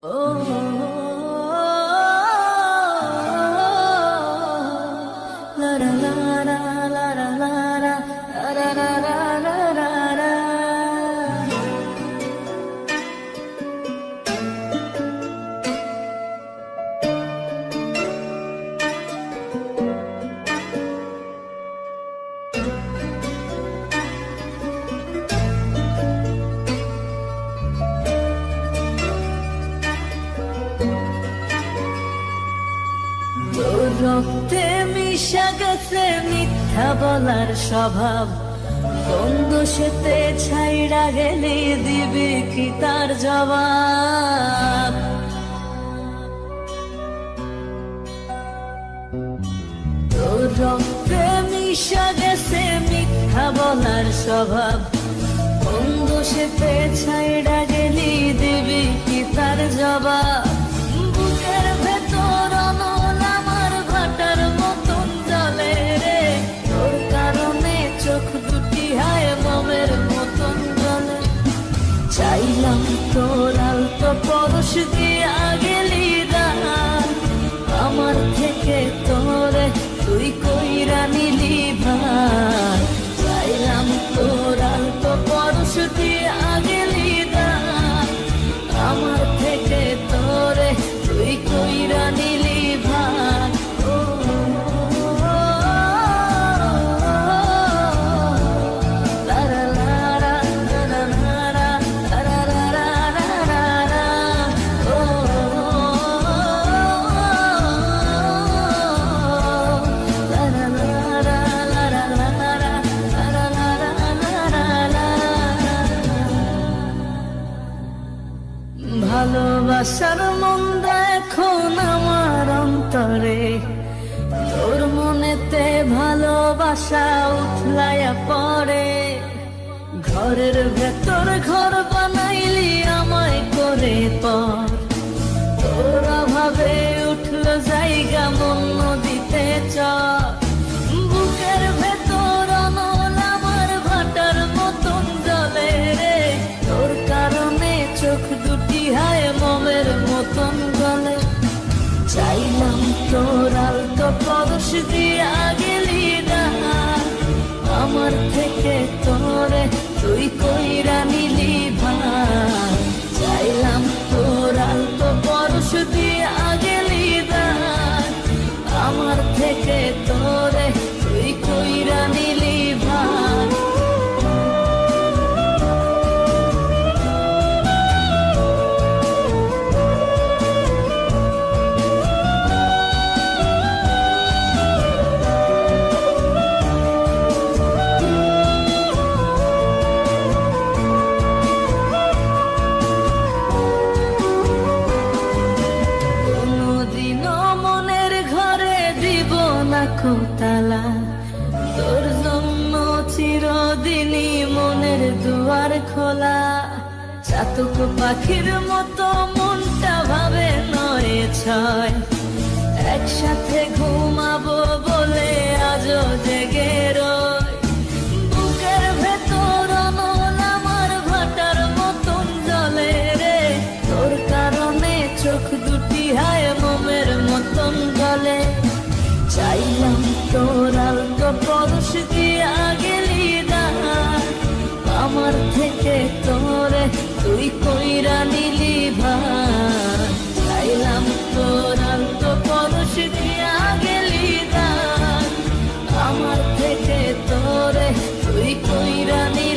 Oh, la la la la la la la la la la la la la. রক্তে মিশা গেছে মিথ্যা বলার স্বভাব, কোন দোষেতে ছাইড়া গেলে দিবে কি তার জবাব। তোর রক্তে মিশা গেছে মিথ্যা বলার স্বভাব, কোন দোষেতে ছাইড়া গেলি দিবি কি তার জবাব। বুকের ভেতর অনল আমার ভাটার মতন জলে রে, তোর কারণে চোখ দুটি হায় মোমের মতন জলে। চাইলাম তোর আলতো পরশ দিয়া গেলি দান, আমার থেকে তোরে তুই কইরা নিলি ভাই। চাইলাম তোর আলতো পরশ দিয়া গেলি দান, আমার থেকে তোরে তুই কইরা নিলি ভাই। ও লারা লারা লারা লারা লারা লারা লারা। ও লারা লারা লারা লারা লারা লারা লারা। ভালোবাসার মন্দা এখন আমার অন্তরে, তোর মনেতে ভালোবাসা উঠলাইয়া পড়ে। ঘরের ভেতর ঘর বানাইলি আমায় করে পর, তোর অভাবে উঠল জায়গা মন নদীতে চর। বুকের ভেতর অনল আমার ভাটার মতন জলে রে, তোর কারণে চোখ দুটি হায় মোমের মতন গলে। চাইলাম তোর আলতো পরশ দিয়া গেলি দান, আমার থেকে তোরে তুই কইরা নিলি ভাই। চাইলাম তোর আলতো পরশ দিয়া গেলি দান, আমার থেকে তোরে তুই কইরা নিলি ভাই। তালা তোর জন্য চিরদিনই মনের দুয়ার খোলা। চাতক পাখির মতো মনটা ভাবে নয় ছয়, একসাথে ঘুমাবো বলে আজও জেগে রয়। বুকের ভেতর অনল আমার ভাটার মতন জলে রে, তোর কারণে চোখ দুটি হায় মোমের মতন গলে। চাইলাম তোর আলতো পরশ দিয়া গেলি দান, আমার থেকে তোরে তুই কইরা নিলি ভাই। চাইলাম তোর আলতো পরশ দিয়া গেলি দান, আমার থেকে তোরে তুই কইরা নিলি।